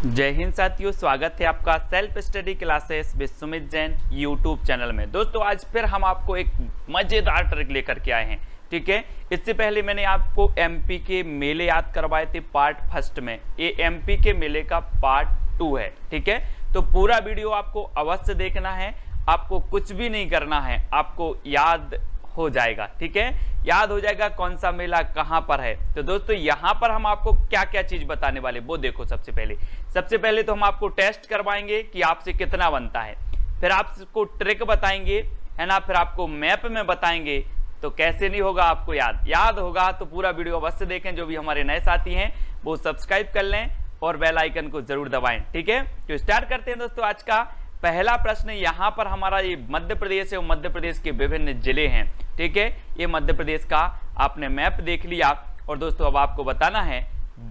जय हिंद साथियों, स्वागत है आपका self study classes with Sumit Jain YouTube channel में। दोस्तों आज फिर हम आपको एक मज़ेदार ट्रिक लेकर के आए हैं। ठीक है, इससे पहले मैंने आपको एमपी के मेले याद करवाए थे पार्ट फर्स्ट में। ये एमपी के मेले का पार्ट 2 है। ठीक है, तो पूरा वीडियो आपको अवश्य देखना है। आपको कुछ भी नहीं करना है, आपको याद हो जाएगा। ठीक है, याद हो जाएगा कौन सा मेला कहां पर है। तो दोस्तों यहां पर हम आपको क्या क्या चीज बताने वाले वो देखो। सबसे पहले तो हम आपको टेस्ट करवाएंगे कि आपसे कितना बनता है, फिर आपको ट्रिक बताएंगे, है ना, फिर आपको मैप में बताएंगे। तो कैसे नहीं होगा आपको याद होगा तो पूरा वीडियो अवश्य देखें। जो भी हमारे नए साथी हैं वो सब्सक्राइब कर लें और बेल आइकन को जरूर दबाएं। ठीक है, तो स्टार्ट करते हैं दोस्तों। आज का पहला प्रश्न यहाँ पर हमारा ये मध्य प्रदेश है और मध्य प्रदेश के विभिन्न जिले हैं। ठीक है, ये मध्य प्रदेश का आपने मैप देख लिया। और दोस्तों अब आपको बताना है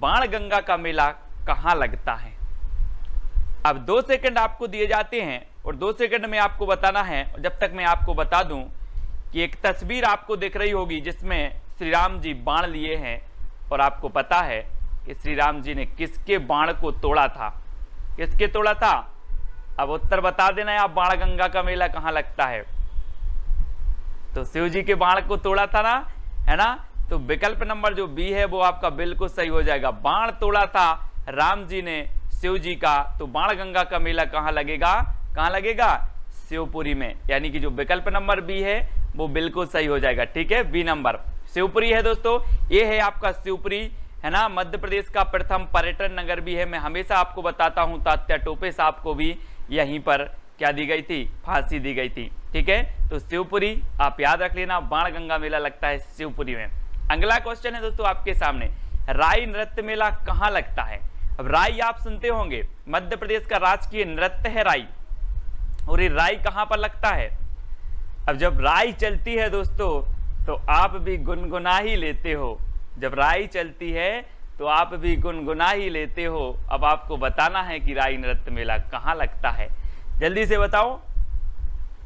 बाणगंगा का मेला कहाँ लगता है। अब 2 सेकंड आपको दिए जाते हैं और 2 सेकंड में आपको बताना है। जब तक मैं आपको बता दूं कि एक तस्वीर आपको दिख रही होगी जिसमें श्री राम जी बाण लिए हैं और आपको पता है कि श्री राम जी ने किसके बाण को तोड़ा था, किसके तोड़ा था। अब उत्तर बता देना है आप, बाणगंगा का मेला कहाँ लगता है। तो शिव जी के बाण को तोड़ा था ना, है ना। तो विकल्प नंबर जो बी है वो आपका बिल्कुल सही हो जाएगा। बाण तोड़ा था राम जी ने शिव जी का। तो बाणगंगा का मेला कहाँ लगेगा, कहाँ लगेगा, शिवपुरी में। यानी कि जो विकल्प नंबर बी है वो बिल्कुल सही हो जाएगा। ठीक है, बी नंबर शिवपुरी है दोस्तों। ये है आपका शिवपुरी, है ना। मध्य प्रदेश का प्रथम पर्यटन नगर भी है। मैं हमेशा आपको बताता हूं, तात्या टोपे साहब को भी यहीं पर क्या दी गई थी, फांसी दी गई थी। ठीक है, तो शिवपुरी आप याद रख लेना, बाणगंगा मेला लगता है शिवपुरी में। अगला क्वेश्चन है दोस्तों आपके सामने, राई नृत्य मेला कहाँ लगता है। अब राई आप सुनते होंगे, मध्य प्रदेश का राजकीय नृत्य है राई। और ये राई कहाँ पर लगता है। अब जब राई चलती है दोस्तों तो आप भी गुनगुना ही लेते हो। जब राई चलती है तो आप भी गुनगुना ही लेते हो। अब आपको बताना है कि राई नृत्य मेला कहाँ लगता है, जल्दी से बताओ।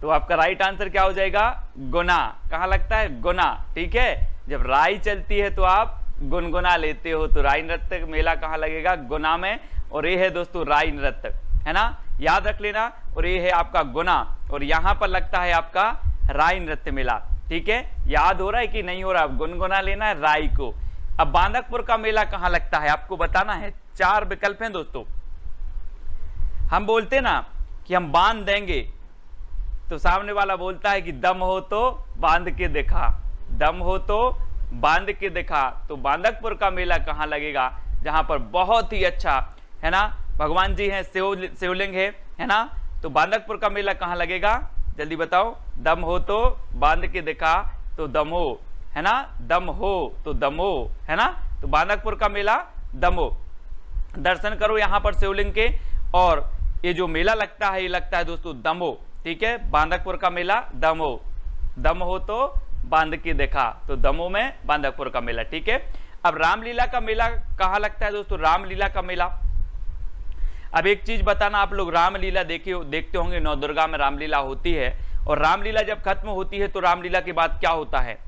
तो आपका राइट आंसर क्या हो जाएगा, गुना। कहाँ लगता है, गुना। ठीक है, जब राई चलती है तो आप गुनगुना लेते हो। तो राई नृत्य मेला कहाँ लगेगा, गुना में। और ये है दोस्तों राई नृत्य, है ना, याद रख लेना। और ये है आपका गुना और यहाँ पर लगता है आपका राई नृत्य मेला। ठीक है, याद हो रहा है कि नहीं हो रहा, गुनगुना लेना है राई को। अब बांदकपुर का मेला कहाँ लगता है आपको बताना है। 4 विकल्प हैं दोस्तों। हम बोलते ना कि हम बांध देंगे, तो सामने वाला बोलता है कि दम हो तो बांध के दिखा, दम हो तो बांध के दिखा। तो बांदकपुर का मेला कहाँ लगेगा, जहां पर बहुत ही अच्छा, है ना, भगवान जी हैं, शिवलिंग है ना। तो बांदकपुर का मेला कहाँ लगेगा, जल्दी बताओ। दम हो तो बांध के दिखा, तो दमो, है ना, दम हो तो दमो, है ना। तो बांदकपुर का मेला दमो। दर्शन करो यहाँ पर शिवलिंग के। और ये जो मेला लगता है ये लगता है दोस्तों दमो। ठीक है, बांदकपुर का मेला दमो, दम हो तो बांध के देखा, तो दमो में बांदकपुर का मेला। ठीक है, अब रामलीला का मेला कहाँ लगता है दोस्तों, रामलीला का मेला। अब एक चीज बताना, आप लोग रामलीला देखते होंगे, नवदुर्गा में रामलीला होती है। और रामलीला जब खत्म होती है तो रामलीला के बाद क्या होता है,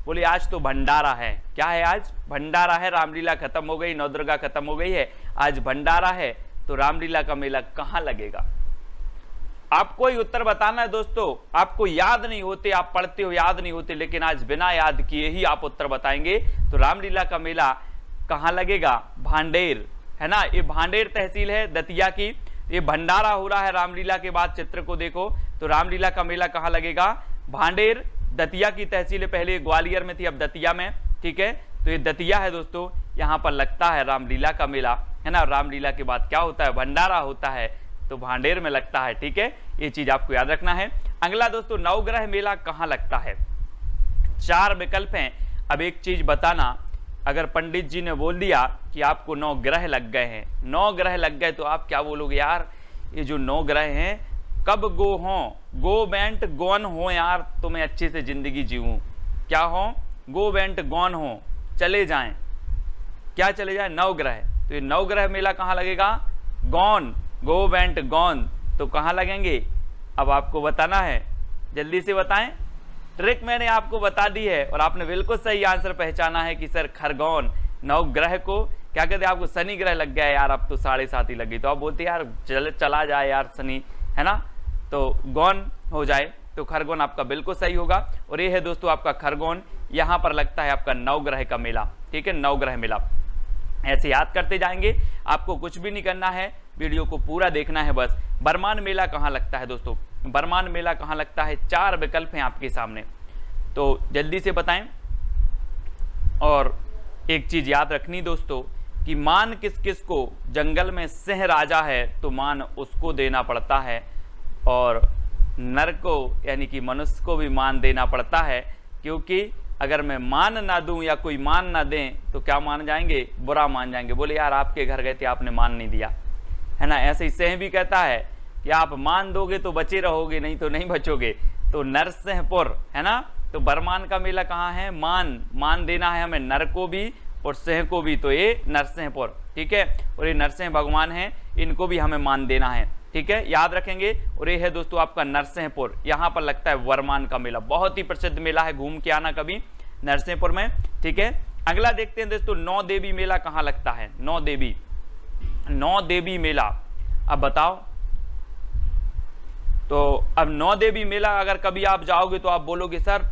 बोले आज तो भंडारा है। क्या है, आज भंडारा है। रामलीला खत्म हो गई, नवदुर्गा खत्म हो गई है, आज भंडारा है। तो रामलीला का मेला कहाँ लगेगा, आपको ही उत्तर बताना है दोस्तों। आपको याद नहीं होते, आप पढ़ते हो याद नहीं होते, लेकिन आज बिना याद किए ही आप उत्तर बताएंगे। तो रामलीला का मेला कहाँ लगेगा, भांडेर, है ना। ये भांडेर तहसील है दतिया की। ये भंडारा हो रहा है रामलीला के बाद, चित्र को देखो। तो रामलीला का मेला कहाँ लगेगा, भांडेर, दतिया की तहसील है। पहले ग्वालियर में थी, अब दतिया में। ठीक है, तो ये दतिया है दोस्तों, यहाँ पर लगता है रामलीला का मेला, है ना। रामलीला के बाद क्या होता है, भंडारा होता है, तो भांडेर में लगता है। ठीक है, ये चीज आपको याद रखना है। अगला दोस्तों, नवग्रह मेला कहाँ लगता है। 4 विकल्प हैं। अब एक चीज बताना, अगर पंडित जी ने बोल दिया कि आपको 9 ग्रह लग गए हैं, 9 ग्रह लग गए, तो आप क्या बोलोगे, यार ये जो 9 ग्रह हैं कब गो हों, गो बेंट गौन हो यार, तो मैं अच्छे से जिंदगी जीऊं। क्या हो, गो बेंट गौन हो, चले जाएं, क्या चले जाएं, 9 ग्रह। तो ये 9 ग्रह मेला कहाँ लगेगा, गौन, गो बेंट गौन, तो कहाँ लगेंगे। अब आपको बताना है, जल्दी से बताएं। ट्रिक मैंने आपको बता दी है और आपने बिल्कुल सही आंसर पहचाना है कि सर खरगोन, 9 ग्रह को क्या कहते हैं, आपको शनि ग्रह लग गया यार, अब तो 7.5 ही लग गई, तो आप बोलते यार चला जाए यार शनि, है ना, तो गौन हो जाए, तो खरगोन आपका बिल्कुल सही होगा। और ये है दोस्तों आपका खरगोन, यहाँ पर लगता है आपका नवग्रह का मेला, ठीक है, नवग्रह मेला। ऐसे याद करते जाएंगे, आपको कुछ भी नहीं करना है, वीडियो को पूरा देखना है बस। बरमान मेला कहाँ लगता है दोस्तों, बरमान मेला कहाँ लगता है, 4 विकल्प हैं आपके सामने, तो जल्दी से बताएं। और एक चीज याद रखनी दोस्तों कि मान किस किस को, जंगल में सिंह राजा है तो मान उसको देना पड़ता है, और नर को यानी कि मनुष्य को भी मान देना पड़ता है, क्योंकि अगर मैं मान ना दूं या कोई मान ना दें तो क्या मान जाएंगे, बुरा मान जाएंगे, बोले यार आपके घर गए थे आपने मान नहीं दिया, है ना। ऐसे ही सिंह भी कहता है कि आप मान दोगे तो बचे रहोगे, नहीं तो नहीं बचोगे, तो नरसिंहपुर, है ना। तो बरमान का मेला कहाँ है, मान देना है हमें नर को भी और सिंह को भी, तो ये नरसिंहपुर, ठीक है। और ये नरसिंह भगवान हैं, इनको भी हमें मान देना है, ठीक है, याद रखेंगे। और ये है दोस्तों आपका नरसिंहपुर, यहाँ पर लगता है बरमान का मेला, बहुत ही प्रसिद्ध मेला है, घूम के आना कभी नरसिंहपुर में, ठीक है। अगला देखते हैं दोस्तों, नौ देवी मेला कहाँ लगता है, नौ देवी मेला, अब बताओ। तो अब नौ देवी मेला अगर कभी आप जाओगे तो आप बोलोगे सर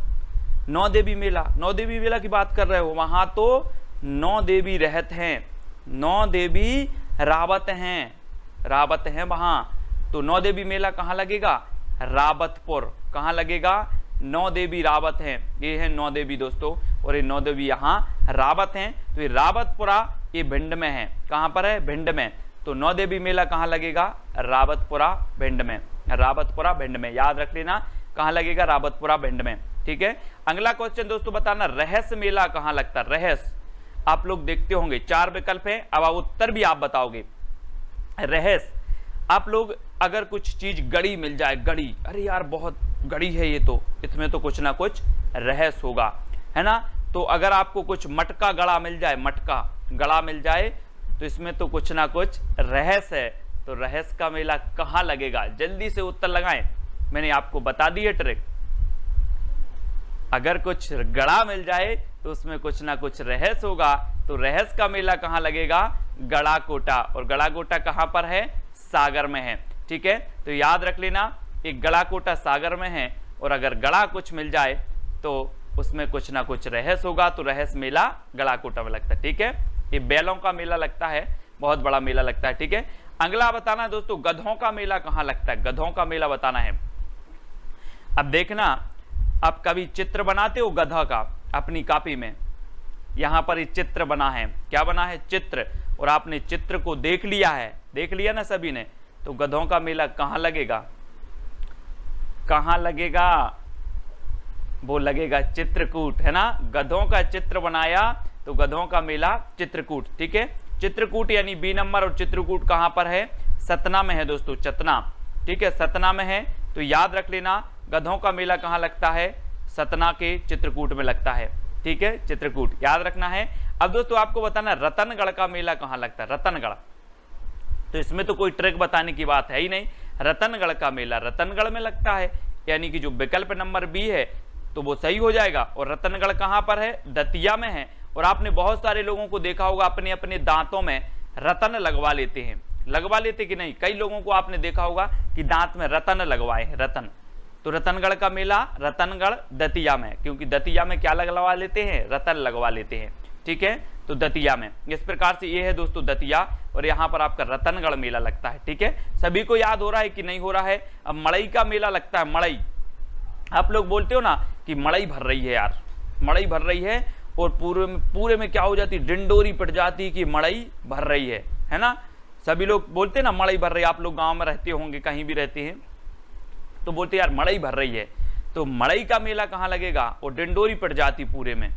नौ देवी मेला की बात कर रहे हो, वहां तो 9 देवी रहत हैं, 9 देवी रावत हैं वहां, तो 9 देवी मेला कहाँ लगेगा, रावतपुर, कहाँ लगेगा, 9 देवी रावत हैं, ये है 9 देवी दोस्तों, और ये 9 देवी यहाँ रावत हैं, तो ये रावतपुरा ये भिंड में है, कहाँ पर है, भिंड में, तो 9 देवी मेला कहाँ लगेगा, रावतपुरा भिंड में, रावतपुरा भिंड में, याद रख लेना कहाँ लगेगा, रावतपुरा भिंड में, ठीक है। अगला क्वेश्चन दोस्तों बताना, रहस्य मेला कहाँ लगता है, रहस्य आप लोग देखते होंगे, 4 विकल्प है, अब उत्तर भी आप बताओगे। रहस्य, आप लोग अगर कुछ चीज गड़ी मिल जाए, गड़ी, अरे यार बहुत गड़ी है ये तो, इसमें तो कुछ ना कुछ रहस्य होगा, है ना। तो अगर आपको कुछ मटका गड़ा मिल जाए, मटका गड़ा मिल जाए, तो इसमें तो कुछ ना कुछ रहस्य है, तो रहस्य का मेला कहाँ लगेगा, जल्दी से उत्तर लगाएं, मैंने आपको बता दी है ट्रिक। अगर कुछ गड़ा मिल जाए तो उसमें कुछ ना कुछ रहस्य होगा, तो रहस्य का मेला कहाँ लगेगा, गड़ाकोटा, और गड़ाकोटा कहाँ पर है, सागर में है, ठीक है। तो याद रख लेना, एक गड़ाकोटा सागर में है, और अगर गड़ा कुछ मिल जाए तो उसमें कुछ ना कुछ रहस्य होगा, तो रहस्य मेला गड़ाकोटा में लगता है, ठीक है। ये बैलों का मेला लगता है, बहुत बड़ा मेला लगता है, ठीक है। अगला बताना दोस्तों, गधों का मेला कहाँ लगता है, गधों का मेला बताना है। अब देखना, आप कभी चित्र बनाते हो गधा का अपनी कॉपी में, यहां पर ये चित्र बना है, क्या बना है, चित्र, और आपने चित्र को देख लिया है, देख लिया ना सभी ने, तो गधों का मेला कहां लगेगा, कहां लगेगा, वो लगेगा चित्रकूट, है ना। गधों का चित्र बनाया तो गधों का मेला चित्रकूट, ठीक है। चित्रकूट यानी बी नंबर, और चित्रकूट कहां पर है, सतना में है दोस्तों, सतना, ठीक है, सतना में है, तो याद रख लेना गधों का मेला कहाँ लगता है, सतना के चित्रकूट में लगता है, ठीक है, चित्रकूट याद रखना है। अब दोस्तों आपको बताना, रतनगढ़ का मेला कहाँ लगता है, रतनगढ़, तो इसमें तो कोई ट्रिक बताने की बात है ही नहीं, रतनगढ़ का मेला रतनगढ़ में लगता है, यानी कि जो विकल्प नंबर बी है तो वो सही हो जाएगा। और रतनगढ़ कहाँ पर है, दतिया में है, और आपने बहुत सारे लोगों को देखा होगा अपने अपने दांतों में रतन लगवा लेते हैं, लगवा लेते कि नहीं, कई लोगों को आपने देखा होगा कि दांत में रतन लगवाए हैं, रतन, तो रतनगढ़ का मेला रतनगढ़ दतिया में, क्योंकि दतिया में क्या लगवा लेते हैं, रतन लगवा लेते हैं, ठीक है, तो दतिया में, इस प्रकार से ये है दोस्तों दतिया, और यहाँ पर आपका रतनगढ़ मेला लगता है, ठीक है। सभी को याद हो रहा है कि नहीं हो रहा है। अब मड़ई का मेला लगता है, मड़ई, आप लोग बोलते हो ना कि मड़ई भर रही है यार, मड़ई भर रही है, और पूरे में क्या हो जाती, डिंडोरी पड़ जाती कि मड़ई भर रही है ना, सभी लोग बोलते हैं ना मड़ई भर रही है, आप लोग गांव में रहते होंगे, कहीं भी रहते हैं तो बोलते यार मड़ई भर रही है, तो मड़ई का मेला कहाँ लगेगा, और डिंडोरी पड़ जाती पूरे में,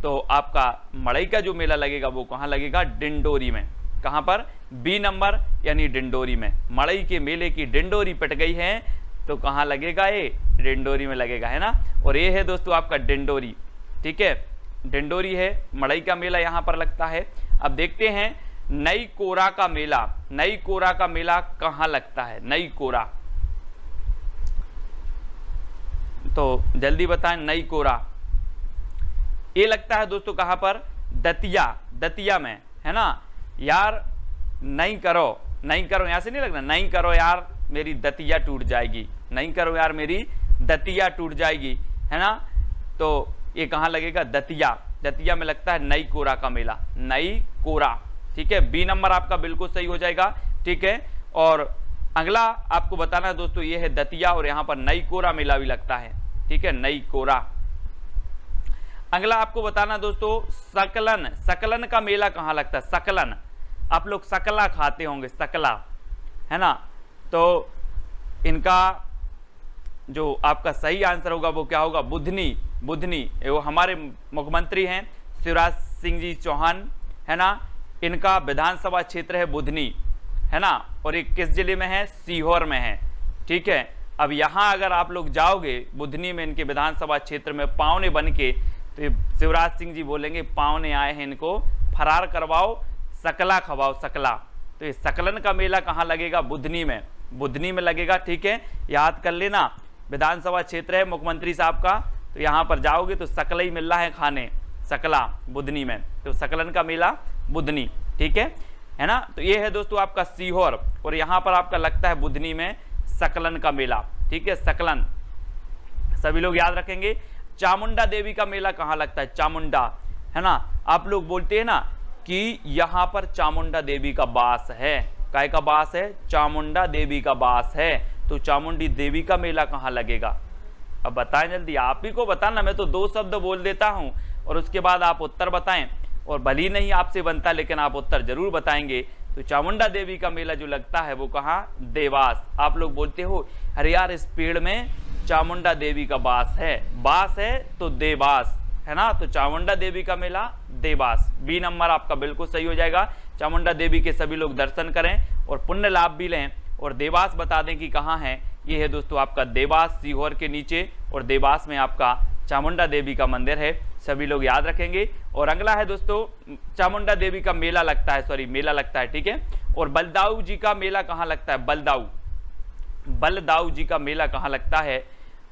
तो आपका मड़ई का जो मेला लगेगा वो कहाँ लगेगा, डिंडोरी में, कहाँ पर, बी नंबर यानी डिंडोरी में, मड़ई के मेले की डिंडोरी पट गई है तो कहाँ लगेगा, ये डिंडोरी में लगेगा, है ना। और ये है दोस्तों आपका डिंडोरी, ठीक है, डिंडोरी है, मड़ई का मेला यहाँ पर लगता है। अब देखते हैं नई कोरा का मेला, नई कोरा का मेला कहाँ लगता है, नई कोरा, तो जल्दी बताएं, नई कोरा ये लगता है दोस्तों कहां पर, दतिया, दतिया में, है ना, यार नहीं करो, नहीं करो, यहां से नहीं लगना, नहीं करो यार मेरी दतिया टूट जाएगी, नहीं करो यार मेरी दतिया टूट जाएगी, है ना। तो ये कहां लगेगा, दतिया, दतिया में लगता है नई कोरा का मेला, नई कोरा, ठीक है। बी नंबर आपका बिल्कुल सही हो जाएगा, ठीक है। और अगला आपको बताना है दोस्तों, ये है दतिया और यहां पर नई कोरा मेला भी लगता है, ठीक है, नई कोरा। अगला आपको बताना दोस्तों, सकलन, सकलन का मेला कहां लगता है, सकलन, आप लोग सकला खाते होंगे, सकला, है ना। तो इनका जो आपका सही आंसर होगा वो क्या होगा, बुधनी, बुधनी। वो हमारे मुख्यमंत्री हैं शिवराज सिंह जी चौहान, है ना, इनका विधानसभा क्षेत्र है बुधनी, है ना, और ये किस जिले में है, सीहोर में है, ठीक है। अब यहाँ अगर आप लोग जाओगे बुधनी में इनके विधानसभा क्षेत्र में पावने बन के, तो शिवराज सिंह जी बोलेंगे पावने आए हैं, इनको फरार करवाओ, सकला खवाओ, सकला। तो ये सकलन का मेला कहाँ लगेगा, बुधनी में, बुधनी में लगेगा, ठीक है, याद कर लेना। विधानसभा क्षेत्र है मुख्यमंत्री साहब का, तो यहाँ पर जाओगे तो सकला ही मिल रहा है खाने, सकला बुधनी में, तो सकलन का मेला बुधनी, ठीक है ना। तो ये है दोस्तों आपका सीहोर, और यहाँ पर आपका लगता है बुधनी में सकलन का मेला, ठीक है, सकलन, सभी लोग याद रखेंगे। चामुंडा देवी का मेला कहाँ लगता है, चामुंडा, है ना। आप लोग बोलते हैं ना कि यहाँ पर चामुंडा देवी का वास है, काय का वास है, चामुंडा देवी का वास है, तो चामुंडी देवी का मेला कहाँ लगेगा, अब बताएं जल्दी, आप ही को बताना, मैं तो 2 शब्द बोल देता हूं और उसके बाद आप उत्तर बताएं, और भली नहीं आपसे बनता लेकिन आप उत्तर जरूर बताएंगे। तो चामुंडा देवी का मेला जो लगता है वो कहाँ, देवास। आप लोग बोलते हो अरे यार इस पेड़ में चामुंडा देवी का बास है तो देवास, है ना। तो चामुंडा देवी का मेला देवास, बी नंबर आपका बिल्कुल सही हो जाएगा। चामुंडा देवी के सभी लोग दर्शन करें और पुण्य लाभ भी लें, और देवास बता दें कि कहाँ है, ये है दोस्तों आपका देवास, सीहोर के नीचे, और देवास में आपका चामुंडा देवी का मंदिर है, सभी लोग याद रखेंगे। और अगला है दोस्तों, चामुंडा देवी का मेला लगता है, सॉरी मेला लगता है, ठीक है। और बलदाऊ जी का मेला कहाँ लगता है, बलदाऊ, बलदाऊ जी का मेला कहाँ लगता है।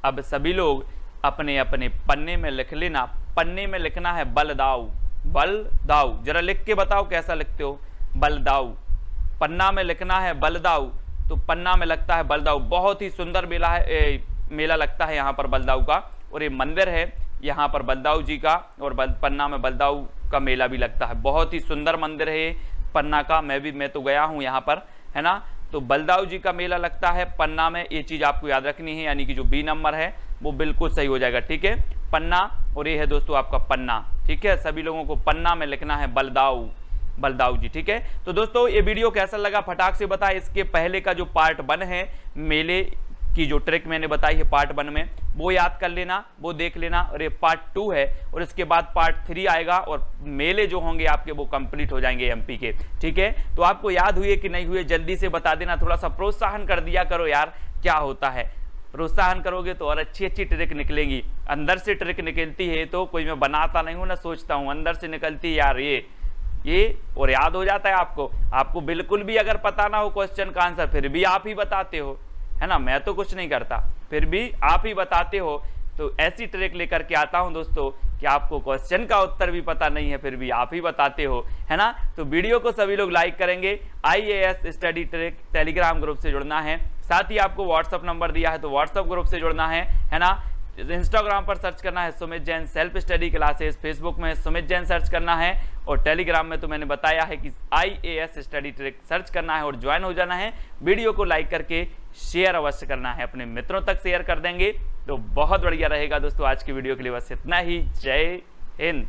अब सभी लोग अपने अपने पन्ने में लिख लेना, पन्ने में लिखना है बलदाऊ, बलदाऊ, जरा लिख के बताओ कैसा लिखते हो, बलदाऊ, पन्ना में लिखना है बलदाऊ, तो पन्ना में लगता है बलदाऊ। बहुत ही सुंदर मेला है, मेला लगता है यहाँ पर बलदाऊ का, और ये मंदिर है यहाँ पर बलदाऊ जी का, और पन्ना में बलदाऊ का मेला भी लगता है। बहुत ही सुंदर मंदिर है पन्ना का, मैं तो गया हूँ यहाँ पर, है ना। तो बलदाऊ जी का मेला लगता है पन्ना में, ये चीज़ आपको याद रखनी है, यानी कि जो बी नंबर है वो बिल्कुल सही हो जाएगा, ठीक है, पन्ना। और ये है दोस्तों आपका पन्ना, ठीक है, सभी लोगों को पन्ना में लिखना है बलदाऊ, बलदाऊ जी, ठीक है। तो दोस्तों ये वीडियो कैसा लगा फटाक से बताएं। इसके पहले का जो पार्ट 1 है मेले की, जो ट्रिक मैंने बताई है पार्ट 1 में, वो याद कर लेना, वो देख लेना, और ये पार्ट 2 है, और इसके बाद पार्ट 3 आएगा, और मेले जो होंगे आपके वो कंप्लीट हो जाएंगे एमपी के, ठीक है। तो आपको याद हुए कि नहीं हुए जल्दी से बता देना, थोड़ा सा प्रोत्साहन कर दिया करो यार, क्या होता है, प्रोत्साहन करोगे तो और अच्छी अच्छी ट्रिक निकलेंगी। अंदर से ट्रिक निकलती है, तो कोई मैं बनाता नहीं हूँ ना, सोचता हूँ, अंदर से निकलती है यार ये और याद हो जाता है आपको बिल्कुल भी अगर पता ना हो क्वेश्चन का आंसर, फिर भी आप ही बताते हो, है ना। मैं तो कुछ नहीं करता, फिर भी आप ही बताते हो। तो ऐसी ट्रिक लेकर के आता हूं दोस्तों कि आपको क्वेश्चन का उत्तर भी पता नहीं है, फिर भी आप ही बताते हो, है ना। तो वीडियो को सभी लोग लाइक करेंगे। IAS study trick Telegram group से जुड़ना है, साथ ही आपको व्हाट्सअप नंबर दिया है तो व्हाट्सअप ग्रुप से जुड़ना है ना। इंस्टाग्राम पर सर्च करना है Sumit Jain self study classes, Facebook में सुमित जैन सर्च करना है, और टेलीग्राम में तो मैंने बताया है कि IAS स्टडी ट्रिक सर्च करना है और ज्वाइन हो जाना है। वीडियो को लाइक करके शेयर अवश्य करना है, अपने मित्रों तक शेयर कर देंगे तो बहुत बढ़िया रहेगा दोस्तों। आज की वीडियो के लिए बस इतना ही, जय हिंद।